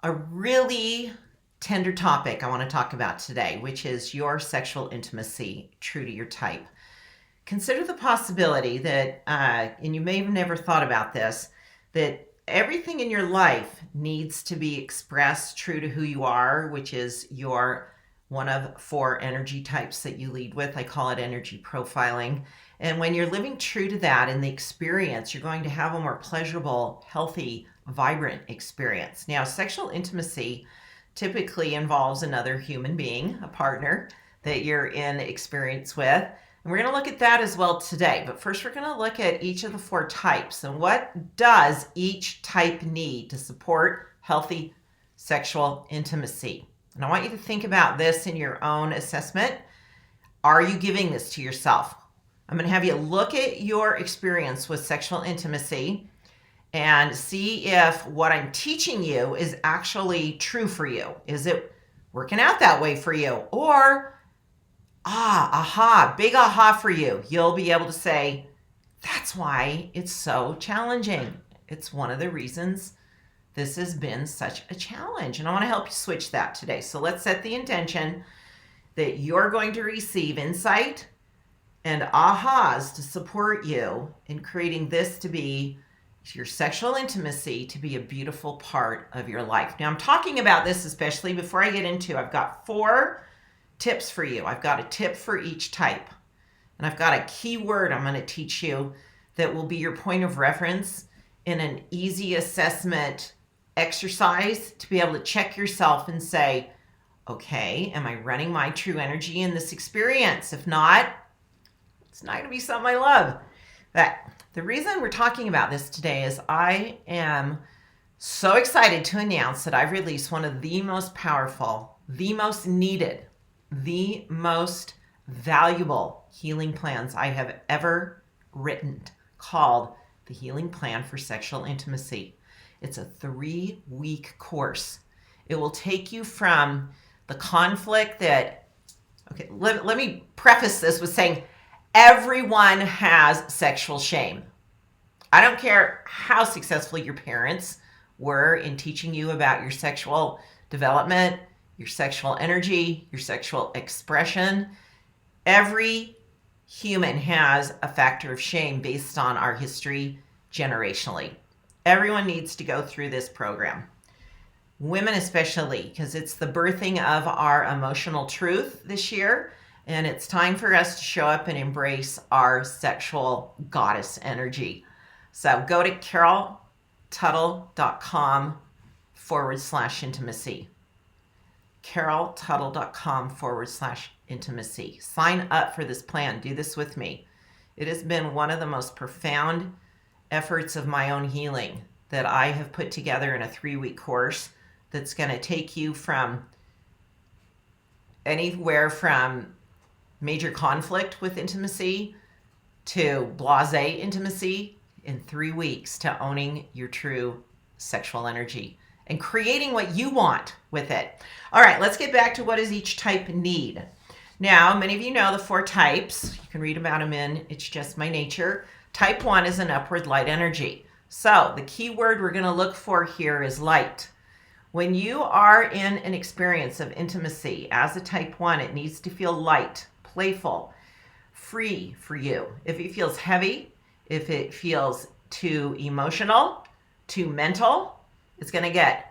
a really tender topic I want to talk about today, which is your sexual intimacy true to your type. Consider the possibility that, and you may have never thought about this, that everything in your life needs to be expressed true to who you are, which is your one of four energy types that you lead with. I call it energy profiling. And when you're living true to that in the experience, you're going to have a more pleasurable, healthy, vibrant experience. Now, sexual intimacy typically involves another human being, a partner that you're in experience with. And we're going to look at that as well today. But first, we're going to look at each of the four types and what does each type need to support healthy sexual intimacy. And I want you to think about this in your own assessment. Are you giving this to yourself? I'm going to have you look at your experience with sexual intimacy and see if what I'm teaching you is actually true for you. Is it working out that way for you? Or, big aha for you. You'll be able to say, that's why it's so challenging. It's one of the reasons this has been such a challenge. And I want to help you switch that today. So let's set the intention that you're going to receive insight and ahas to support you in creating this to be your sexual intimacy to be a beautiful part of your life. Now, I'm talking about this especially before I get into, I've got 4 tips for you. I've got a tip for each type. And I've got a key word I'm going to teach you that will be your point of reference in an easy assessment exercise to be able to check yourself and say, okay, am I running my true energy in this experience? If not, it's not going to be something I love. But the reason we're talking about this today is I am so excited to announce that I've released one of the most powerful, the most needed, the most valuable healing plans I have ever written, called the Healing Plan for Sexual Intimacy. It's a 3-week course. It will take you from the conflict that, okay, let me preface this with saying everyone has sexual shame. I don't care how successful your parents were in teaching you about your sexual development, your sexual energy, your sexual expression. Every human has a factor of shame based on our history generationally. Everyone needs to go through this program. Women especially, because it's the birthing of our emotional truth this year. And it's time for us to show up and embrace our sexual goddess energy. So go to caroltuttle.com/intimacy. caroltuttle.com/intimacy. Sign up for this plan. Do this with me. It has been one of the most profound efforts of my own healing that I have put together in a 3-week course that's going to take you from anywhere from major conflict with intimacy to blasé intimacy in 3 weeks to owning your true sexual energy and creating what you want with it. All right, let's get back to what does each type need. Now, many of you know the 4 types. You can read about them in It's Just My Nature. Type 1 is an upward light energy. So the key word we're going to look for here is light. When you are in an experience of intimacy as a type 1, it needs to feel light, playful, free for you. If it feels heavy, if it feels too emotional, too mental, it's going to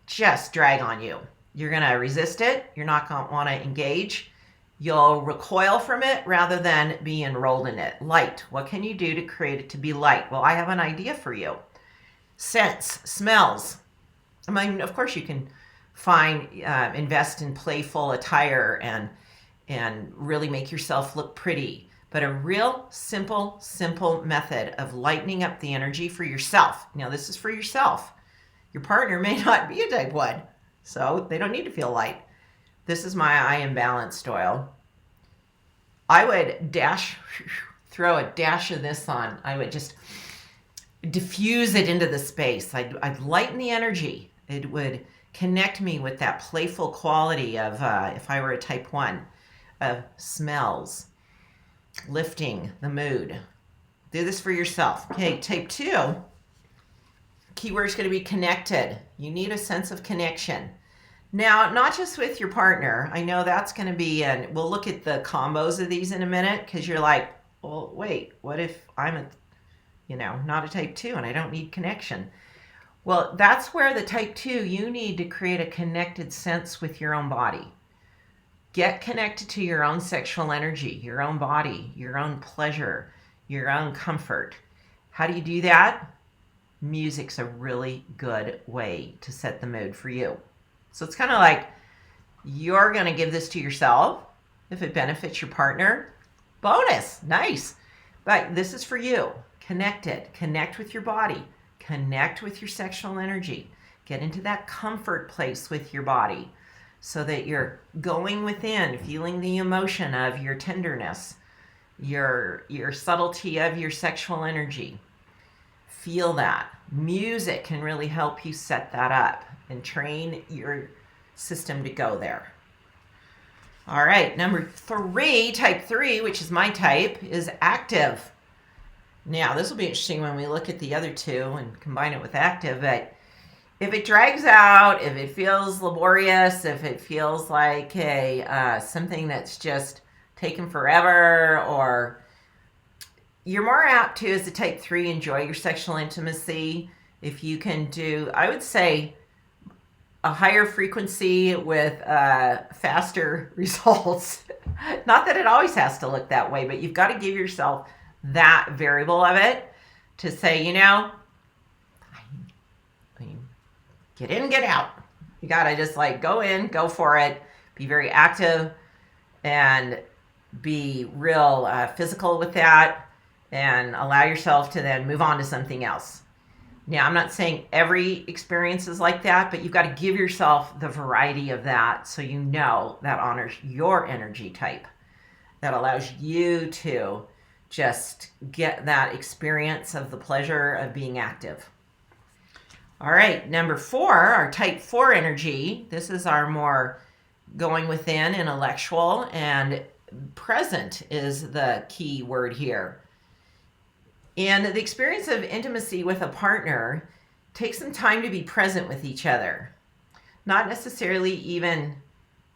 just drag on you. You're going to resist it. You're not going to want to engage. You'll recoil from it rather than be enrolled in it. Light. What can you do to create it to be light? Well, I have an idea for you. Scents, smells. I mean, of course you can invest in playful attire and really make yourself look pretty. But a real simple method of lightening up the energy for yourself. Now, this is for yourself. Your partner may not be a type 1, so they don't need to feel light. This is my I Am Balanced oil. I would throw a dash of this on. I would just diffuse it into the space. I'd lighten the energy. It would connect me with that playful quality of, if I were a type 1, of smells, lifting the mood. Do this for yourself. Okay, type 2. Keyword is going to be connected. You need a sense of connection. Now, not just with your partner. I know that's going to be, and we'll look at the combos of these in a minute, because you're like, well, wait, what if I'm not a type 2 and I don't need connection? Well, that's where the type 2, you need to create a connected sense with your own body. Get connected to your own sexual energy, your own body, your own pleasure, your own comfort. How do you do that? Music's a really good way to set the mood for you. So it's kind of like you're going to give this to yourself. If it benefits your partner, bonus, nice. But this is for you. Connected. Connect with your body. Connect with your sexual energy. Get into that comfort place with your body so that you're going within, feeling the emotion of your tenderness, your subtlety of your sexual energy. Feel that. Music can really help you set that up and train your system to go there. All right, number 3, type 3, which is my type, is active. Now, this will be interesting when we look at the other two and combine it with active, but if it drags out, if it feels laborious, if it feels like something that's just taken forever, or you're more apt to, as a type 3, enjoy your sexual intimacy if you can do, I would say, a higher frequency with faster results. Not that it always has to look that way, but you've got to give yourself that variable of it to say, get in, get out. You got to just go in, go for it, be very active, and be real physical with that, and allow yourself to then move on to something else. Now, I'm not saying every experience is like that, but you've got to give yourself the variety of that so that honors your energy type. That allows you to just get that experience of the pleasure of being active. All right, number 4, our type 4 energy. This is our more going within, intellectual, and present is the key word here. And the experience of intimacy with a partner takes some time to be present with each other. Not necessarily even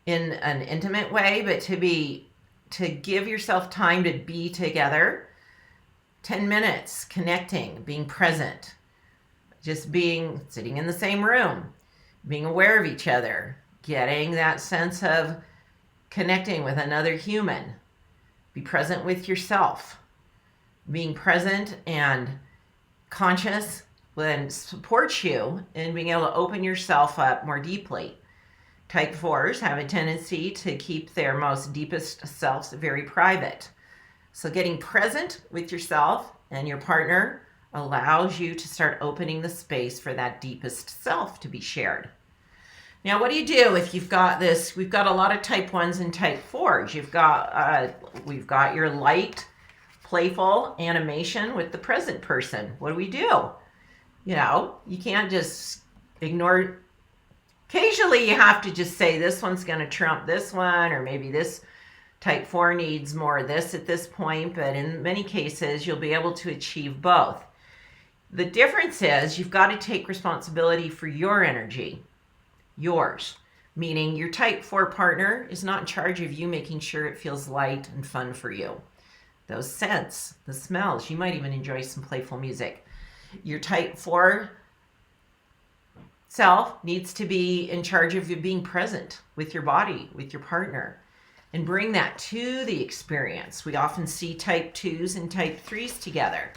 in an intimate way, but to give yourself time to be together. 10 minutes connecting, being present, just sitting in the same room, being aware of each other, getting that sense of connecting with another human. Be present with yourself. Being present and conscious then supports you in being able to open yourself up more deeply. Type 4s have a tendency to keep their most deepest selves very private. So getting present with yourself and your partner allows you to start opening the space for that deepest self to be shared. Now, what do you do if you've got this? We've got a lot of type 1s and type 4s. We've got your light, playful animation with the present person. What do? You can't just ignore. Occasionally you have to just say this one's going to trump this one, or maybe this type 4 needs more of this at this point, but in many cases you'll be able to achieve both. The difference is you've got to take responsibility for your energy, yours, meaning your type 4 partner is not in charge of you making sure it feels light and fun for you. Those scents, the smells, you might even enjoy some playful music. Your type 4 self needs to be in charge of you being present with your body, with your partner, and bring that to the experience. We often see type 2s and type 3s together.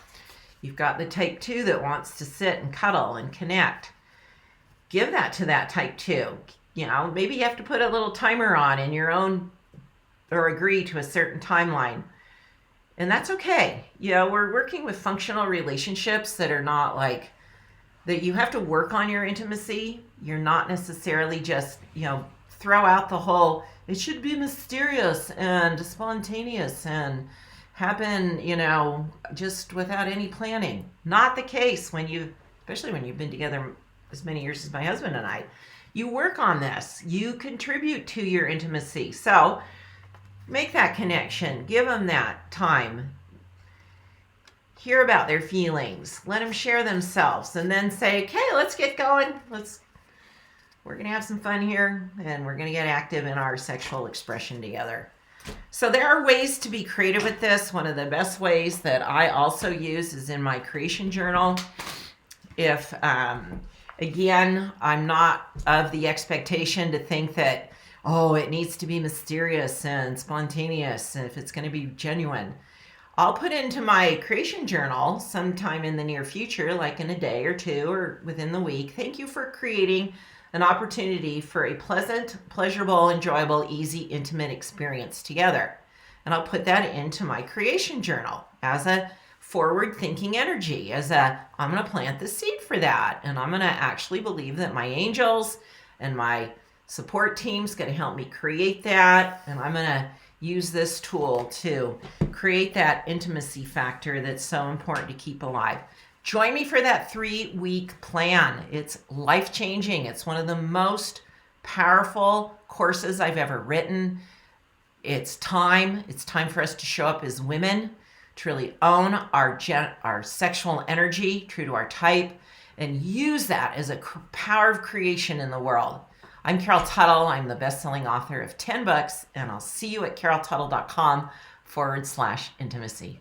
You've got the type 2 that wants to sit and cuddle and connect. Give that to that type 2. Maybe you have to put a little timer on in your own, or agree to a certain timeline. And that's okay. We're working with functional relationships that are not like that you have to work on your intimacy. You're not necessarily just, throw out the whole, it should be mysterious and spontaneous and happen, just without any planning. Not the case especially when you've been together as many years as my husband and I. You work on this. You contribute to your intimacy. So make that connection. Give them that time. Hear about their feelings. Let them share themselves, and then say, okay, let's get going. We're going to have some fun here, and we're going to get active in our sexual expression together. So there are ways to be creative with this. One of the best ways that I also use is in my creation journal. If, again, I'm not of the expectation to think that, oh, it needs to be mysterious and spontaneous, and if it's going to be genuine, I'll put into my creation journal sometime in the near future, like in a day or two or within the week, thank you for creating an opportunity for a pleasant, pleasurable, enjoyable, easy, intimate experience together. And I'll put that into my creation journal as a forward-thinking energy, I'm going to plant the seed for that. And I'm going to actually believe that my angels and my support team's going to help me create that. And I'm going to use this tool to create that intimacy factor that's so important to keep alive. Join me for that 3-week plan. It's life-changing. It's one of the most powerful courses I've ever written. It's time for us to show up as women, to really own our sexual energy, true to our type, and use that as a power of creation in the world. I'm Carol Tuttle. I'm the best-selling author of 10 books, and I'll see you at caroltuttle.com/intimacy.